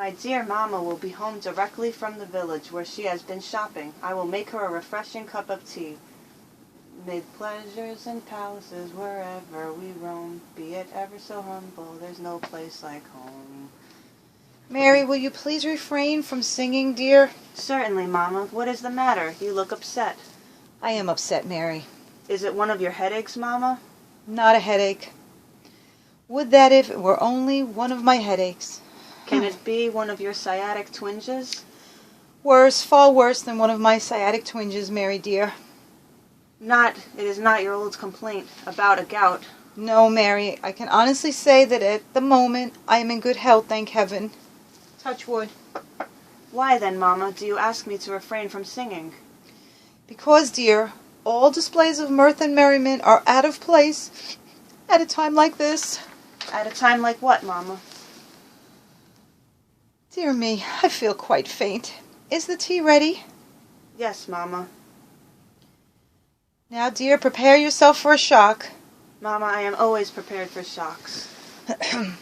My dear mamma will be home directly from the village where she has been shopping. I will make her a refreshing cup of tea. Mid pleasures and palaces wherever we roam, be it ever so humble, there's no place like home. Mary, will you please refrain from singing, dear? Certainly, mamma. What is the matter? You look upset. I am upset, Mary. Is it one of your headaches, mamma? Not a headache. Would that if it were only one of my headaches. Can it be one of your sciatic twinges? Worse, far worse than one of my sciatic twinges, Mary dear. It is not your old complaint about a gout. No, Mary, I can honestly say that at the moment I am in good health, thank heaven. Touch wood. Why then, mamma, do you ask me to refrain from singing? Because, dear, all displays of mirth and merriment are out of place at a time like this. At a time like what, mamma? Dear me, I feel quite faint. Is the tea ready? Yes, mamma. Now, dear, prepare yourself for a shock. Mamma, I am always prepared for shocks. I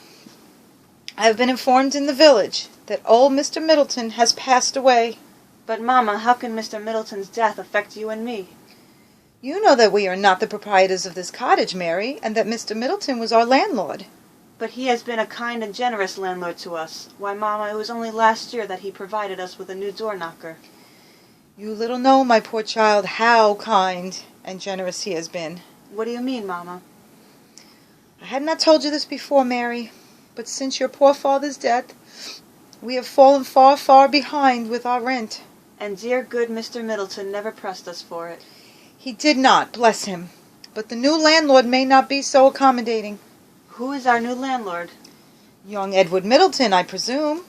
have been informed in the village that old Mr. Middleton has passed away. But, mamma, how can Mr. Middleton's death affect you and me? You know that we are not the proprietors of this cottage, Mary, and that Mr. Middleton was our landlord. But he has been a kind and generous landlord to us. Why, mamma, it was only last year that he provided us with a new door-knocker. You little know, my poor child, how kind and generous he has been. What do you mean, mamma? I had not told you this before, Mary, but since your poor father's death, we have fallen far, far behind with our rent. And dear good Mr. Middleton never pressed us for it. He did not, bless him. But the new landlord may not be so accommodating. Who is our new landlord? Young Edward Middleton, I presume.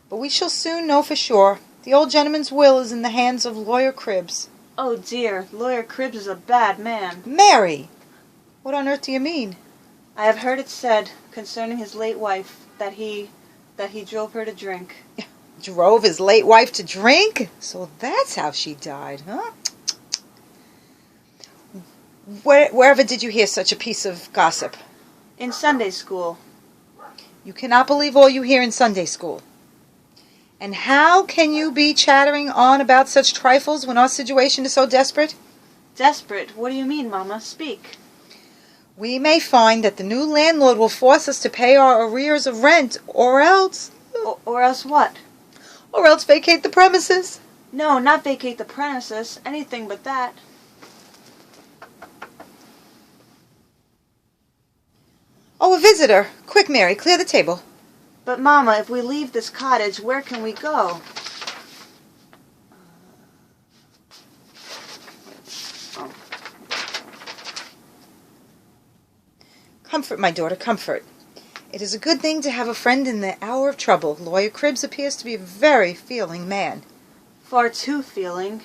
But we shall soon know for sure. The old gentleman's will is in the hands of Lawyer Cribbs. Oh, dear, Lawyer Cribbs is a bad man. Mary! What on earth do you mean? I have heard it said, concerning his late wife, that he drove her to drink. Drove his late wife to drink? So that's how she died, huh? Wherever did you hear such a piece of gossip? In Sunday school. You cannot believe all you hear in Sunday school. And how can you be chattering on about such trifles when our situation is so desperate? Desperate? What do you mean, mamma? Speak. We may find that the new landlord will force us to pay our arrears of rent, or else... Or else what? Or else vacate the premises. No, not vacate the premises. Anything but that. Oh, a visitor. Quick, Mary, clear the table. But, mamma, if we leave this cottage, where can we go? Comfort, my daughter, comfort. It is a good thing to have a friend in the hour of trouble. Lawyer Cribbs appears to be a very feeling man. Far too feeling.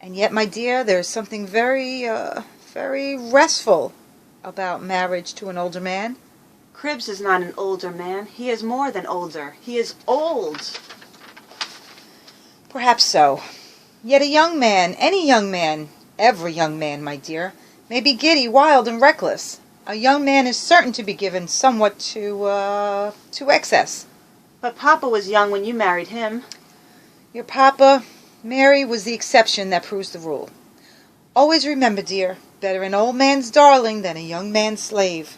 And yet, my dear, there is something very restful about marriage to an older man. Cribbs is not an older man. He is more than older. He is old. Perhaps so. Yet a young man, any young man, every young man, my dear, may be giddy, wild, and reckless. A young man is certain to be given somewhat to excess. But Papa was young when you married him. Your Papa, Mary, was the exception that proves the rule. Always remember, dear, better an old man's darling than a young man's slave.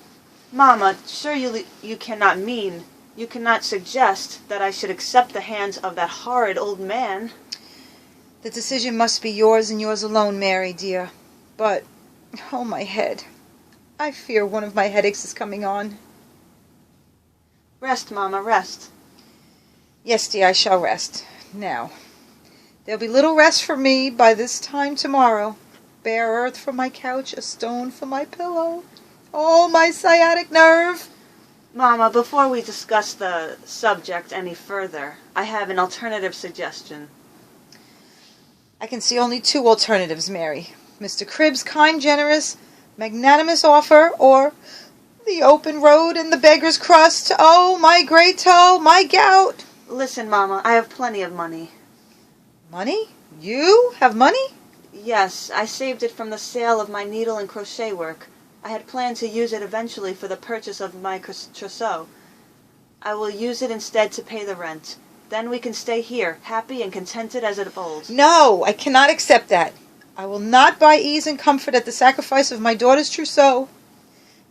Mamma, sure you cannot suggest that I should accept the hands of that horrid old man. The decision must be yours and yours alone, Mary, dear. But, oh, my head. I fear one of my headaches is coming on. Rest, Mamma, rest. Yes, dear, I shall rest. Now, there'll be little rest for me by this time tomorrow. Bare earth for my couch, a stone for my pillow. Oh, my sciatic nerve! Mamma, before we discuss the subject any further, I have an alternative suggestion. I can see only two alternatives, Mary. Mr. Cribb's kind, generous, magnanimous offer, or the open road and the beggar's crust. Oh, my great toe, my gout! Listen, Mamma, I have plenty of money. Money? You have money? Yes, I saved it from the sale of my needle and crochet work. I had planned to use it eventually for the purchase of my trousseau. I will use it instead to pay the rent. Then we can stay here, happy and contented as of old. No, I cannot accept that. I will not buy ease and comfort at the sacrifice of my daughter's trousseau.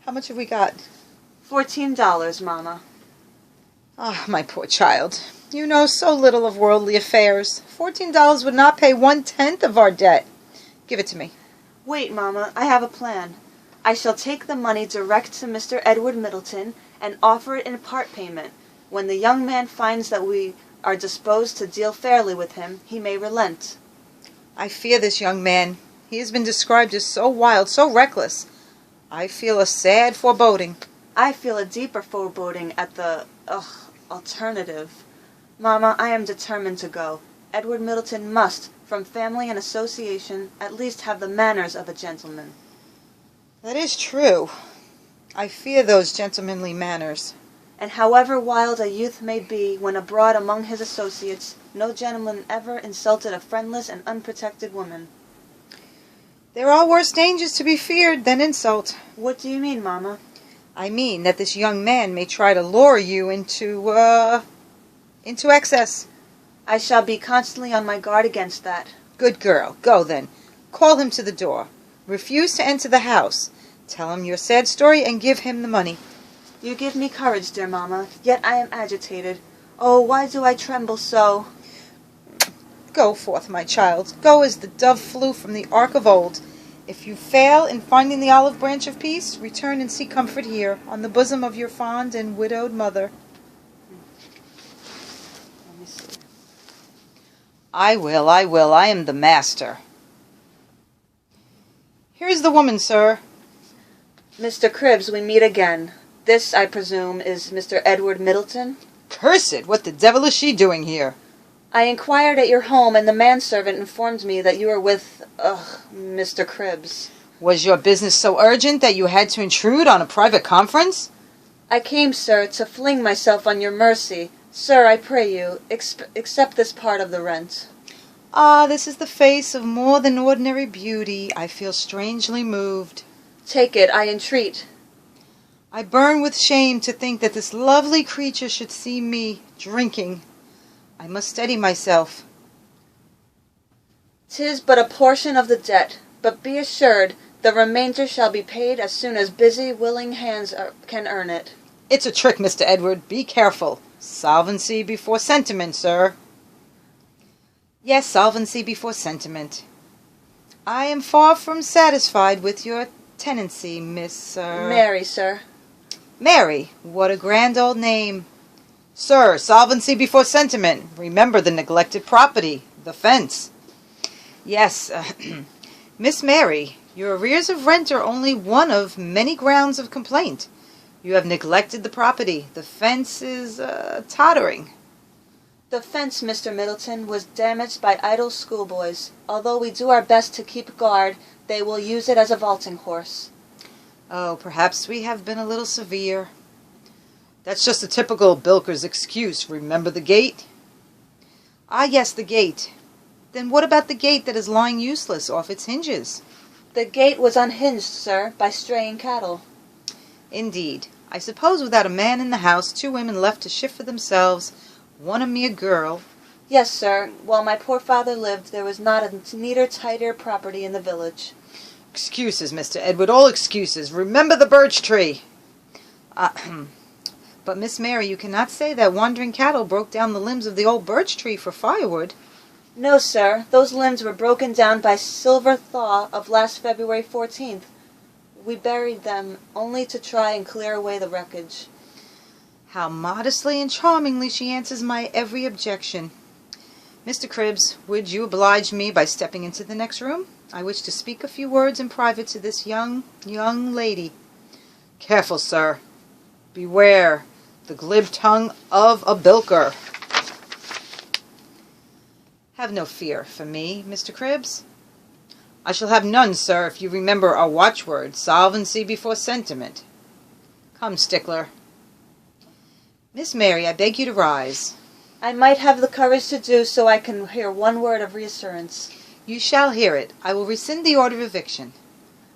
How much have we got? $14, Mama. Ah, my poor child. You know so little of worldly affairs. $14 would not pay 1/10 of our debt. Give it to me. Wait, Mama, I have a plan. I shall take the money direct to Mr. Edward Middleton and offer it in part payment. When the young man finds that we are disposed to deal fairly with him, he may relent. I fear this young man. He has been described as so wild, so reckless. I feel a sad foreboding. I feel a deeper foreboding at the, alternative. Mama, I am determined to go. Edward Middleton must, from family and association, at least have the manners of a gentleman. That is true. I fear those gentlemanly manners. And however wild a youth may be when abroad among his associates, no gentleman ever insulted a friendless and unprotected woman. There are worse dangers to be feared than insult. What do you mean, Mama? I mean that this young man may try to lure you into excess. I shall be constantly on my guard against that. Good girl. Go then. Call him to the door. Refuse to enter the house. Tell him your sad story and give him the money. You give me courage, dear Mama, yet I am agitated. Oh, why do I tremble so? Go forth, my child. Go as the dove flew from the ark of old. If you fail in finding the olive branch of peace, return and seek comfort here, on the bosom of your fond and widowed mother. Let me see. I will. I am the master. Here's the woman, sir. Mr. Cribbs, we meet again. This, I presume, is Mr. Edward Middleton? Curse it! What the devil is she doing here? I inquired at your home, and the manservant informed me that you were with, Mr. Cribbs. Was your business so urgent that you had to intrude on a private conference? I came, sir, to fling myself on your mercy. Sir, I pray you, accept this part of the rent. Ah, this is the face of more than ordinary beauty. I feel strangely moved. Take it, I entreat. I burn with shame to think that this lovely creature should see me drinking. I must steady myself. 'Tis but a portion of the debt, but be assured the remainder shall be paid as soon as busy, willing hands can earn it. It's a trick, Mr. Edward. Be careful. Solvency before sentiment, sir. Yes, solvency before sentiment. I am far from satisfied with your tenancy, Miss... Mary, sir. Mary, what a grand old name. Sir, solvency before sentiment. Remember the neglected property, the fence. Yes, Miss Mary, your arrears of rent are only one of many grounds of complaint. You have neglected the property. The fence is tottering. The fence, Mr. Middleton, was damaged by idle schoolboys. Although we do our best to keep guard, they will use it as a vaulting horse. Oh, perhaps we have been a little severe. That's just a typical bilker's excuse. Remember the gate? Ah, yes, the gate. Then what about the gate that is lying useless off its hinges? The gate was unhinged, sir, by straying cattle. Indeed. I suppose without a man in the house, 2 women left to shift for themselves, one a mere girl. Yes, sir. While my poor father lived, there was not a neater, tidier property in the village. Excuses, Mr. Edward, all excuses. Remember the birch tree. But, Miss Mary, you cannot say that wandering cattle broke down the limbs of the old birch tree for firewood. No, sir. Those limbs were broken down by silver thaw of last February 14th. We buried them only to try and clear away the wreckage. How modestly and charmingly she answers my every objection. Mr. Cribbs, would you oblige me by stepping into the next room? I wish to speak a few words in private to this young lady. Careful, sir. Beware the glib tongue of a bilker. Have no fear for me, Mr. Cribbs. I shall have none, sir, if you remember our watchword, solvency before sentiment. Come, Stickler. Miss Mary, I beg you to rise. I might have the courage to do so I can hear one word of reassurance. You shall hear it. I will rescind the order of eviction.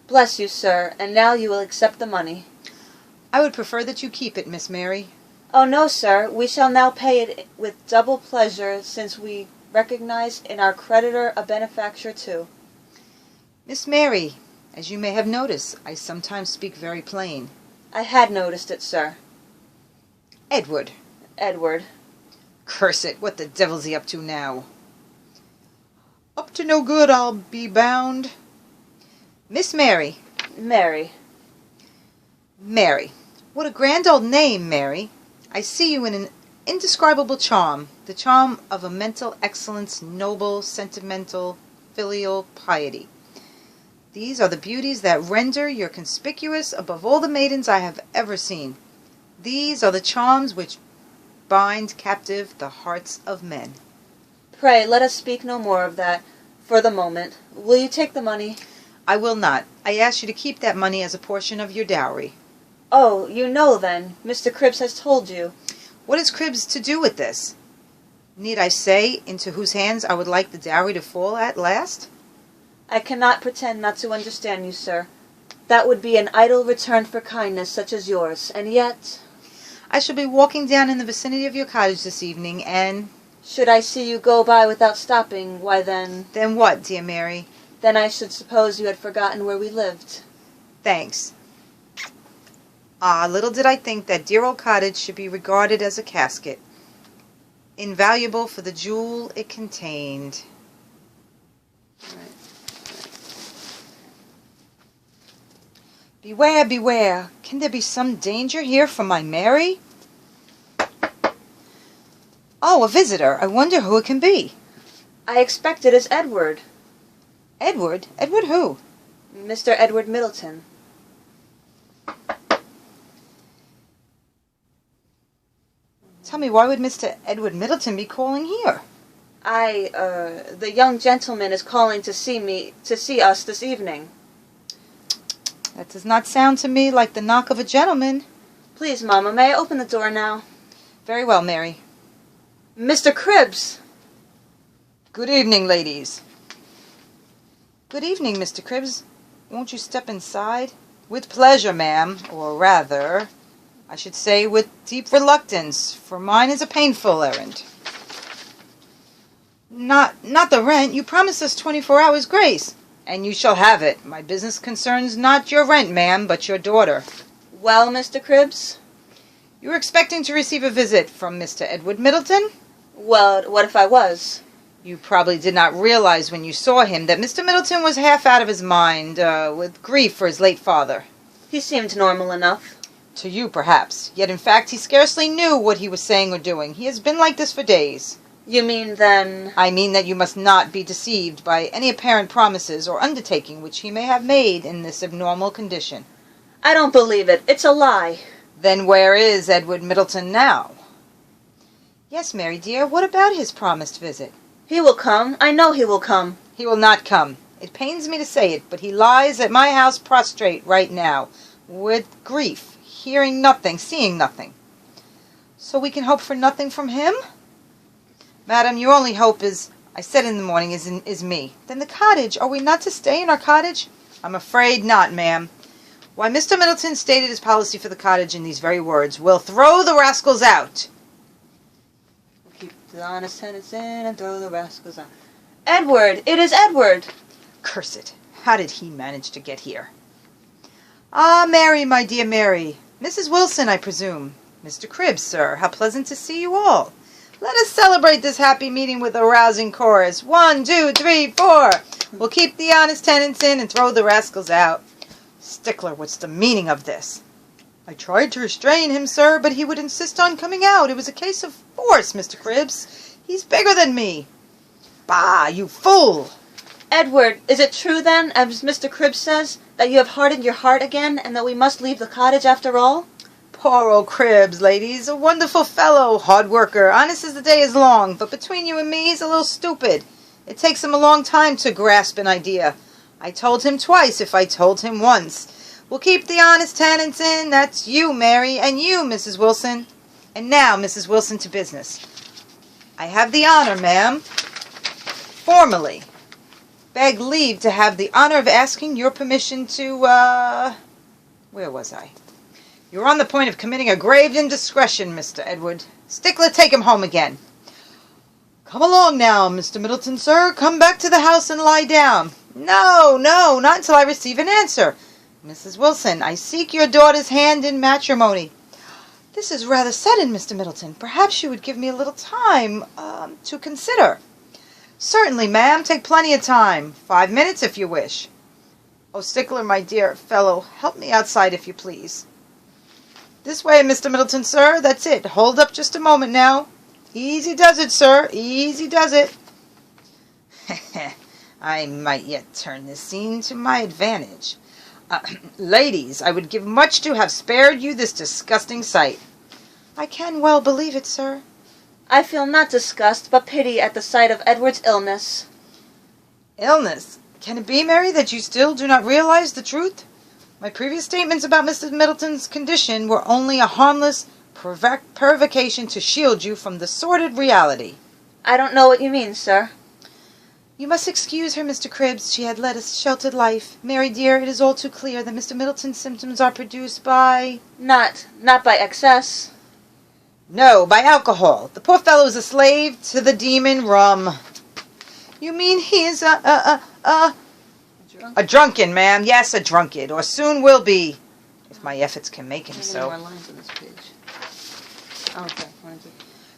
Bless you, sir, and now you will accept the money. I would prefer that you keep it, Miss Mary. Oh, no, sir. We shall now pay it with double pleasure, since we recognize in our creditor a benefactor too. Miss Mary, as you may have noticed, I sometimes speak very plain. I had noticed it, sir. Edward. Edward. Curse it, what the devil's he up to now? Up to no good, I'll be bound. Miss Mary. Mary. Mary. What a grand old name, Mary. I see you in an indescribable charm, the charm of a mental excellence, noble, sentimental, filial piety. These are the beauties that render you conspicuous above all the maidens I have ever seen. These are the charms which bind captive the hearts of men. Pray, let us speak no more of that for the moment. Will you take the money? I will not. I ask you to keep that money as a portion of your dowry. Oh, you know then. Mr. Cribbs has told you. What has Cribbs to do with this? Need I say into whose hands I would like the dowry to fall at last? I cannot pretend not to understand you, sir. That would be an idle return for kindness such as yours, and yet... I shall be walking down in the vicinity of your cottage this evening, and... Should I see you go by without stopping, why then... Then what, dear Mary? Then I should suppose you had forgotten where we lived. Thanks. Ah, little did I think that dear old cottage should be regarded as a casket, invaluable for the jewel it contained. Beware, beware. Can there be some danger here from my Mary? Oh, a visitor. I wonder who it can be. I expect it is Edward. Edward? Edward who? Mr. Edward Middleton. Tell me, why would Mr. Edward Middleton be calling here? The young gentleman is calling to see us this evening. That does not sound to me like the knock of a gentleman. Please, Mamma, may I open the door now? Very well, Mary. Mr. Cribbs! Good evening, ladies. Good evening, Mr. Cribbs. Won't you step inside? With pleasure, ma'am, or rather, I should say with deep reluctance, for mine is a painful errand. Not the rent. You promised us 24 hours' grace. And you shall have it. My business concerns not your rent, ma'am, but your daughter. Well, Mr. Cribbs? You were expecting to receive a visit from Mr. Edward Middleton? Well, what if I was? You probably did not realize when you saw him that Mr. Middleton was half out of his mind, with grief for his late father. He seemed normal enough. To you, perhaps. Yet, in fact, he scarcely knew what he was saying or doing. He has been like this for days. You mean, then... I mean that you must not be deceived by any apparent promises or undertaking which he may have made in this abnormal condition. I don't believe it. It's a lie. Then where is Edward Middleton now? Yes, Mary dear, what about his promised visit? He will come. I know he will come. He will not come. It pains me to say it, but he lies at my house prostrate right now, with grief, hearing nothing, seeing nothing. So we can hope for nothing from him? Madam, your only hope is, I said in the morning, is me. Then the cottage, are we not to stay in our cottage? I'm afraid not, ma'am. Why, Mr. Middleton stated his policy for the cottage in these very words, "We'll throw the rascals out." We'll keep the honest tenants in and throw the rascals out. Edward! It is Edward! Curse it. How did he manage to get here? Ah, Mary, my dear Mary. Mrs. Wilson, I presume. Mr. Cribbs, sir. How pleasant to see you all. Let us celebrate this happy meeting with a rousing chorus. 1, 2, 3, 4. We'll keep the honest tenants in and throw the rascals out. Stickler, what's the meaning of this? I tried to restrain him, sir, but he would insist on coming out. It was a case of force, Mr. Cribbs. He's bigger than me. Bah, you fool! Edward, is it true then, as Mr. Cribbs says, that you have hardened your heart again, and that we must leave the cottage after all? Poor old Cribbs, ladies. A wonderful fellow, hard worker, honest as the day is long, but between you and me, he's a little stupid. It takes him a long time to grasp an idea. I told him twice if I told him once. We'll keep the honest tenants in. That's you, Mary, and you, Mrs. Wilson. And now, Mrs. Wilson, to business. I have the honor, ma'am, formally, beg leave to have the honor of asking your permission to, where was I? You're on the point of committing a grave indiscretion, Mr. Edward. Stickler, take him home again. Come along now, Mr. Middleton, sir. Come back to the house and lie down. No, not until I receive an answer. Mrs. Wilson, I seek your daughter's hand in matrimony. This is rather sudden, Mr. Middleton. Perhaps you would give me a little time, to consider. Certainly, ma'am. Take plenty of time. 5 minutes, if you wish. Oh, Stickler, my dear fellow, help me outside, if you please. This way, Mr. Middleton, sir. That's it. Hold up just a moment now. Easy does it, sir. Easy does it. I might yet turn this scene to my advantage. Ladies, I would give much to have spared you this disgusting sight. I can well believe it, sir. I feel not disgust, but pity at the sight of Edward's illness. Illness? Can it be, Mary, that you still do not realize the truth? My previous statements about Mrs. Middleton's condition were only a harmless provocation to shield you from the sordid reality. I don't know what you mean, sir. You must excuse her, Mr. Cribbs. She had led a sheltered life. Mary, dear, it is all too clear that Mr. Middleton's symptoms are produced by... Not by excess. No, by alcohol. The poor fellow is a slave to the demon rum. You mean he is a drunken, ma'am. Yes, a drunkard, or soon will be, if my efforts can make him so. More lines on this page. Okay.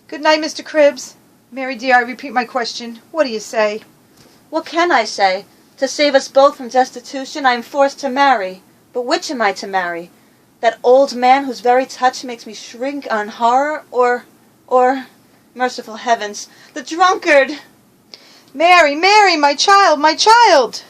Good night, Mr. Cribbs. Mary, dear, I repeat my question. What do you say? What can I say? To save us both from destitution, I am forced to marry. But which am I to marry? That old man whose very touch makes me shrink on horror, or, merciful heavens, the drunkard! Mary, my child, my child!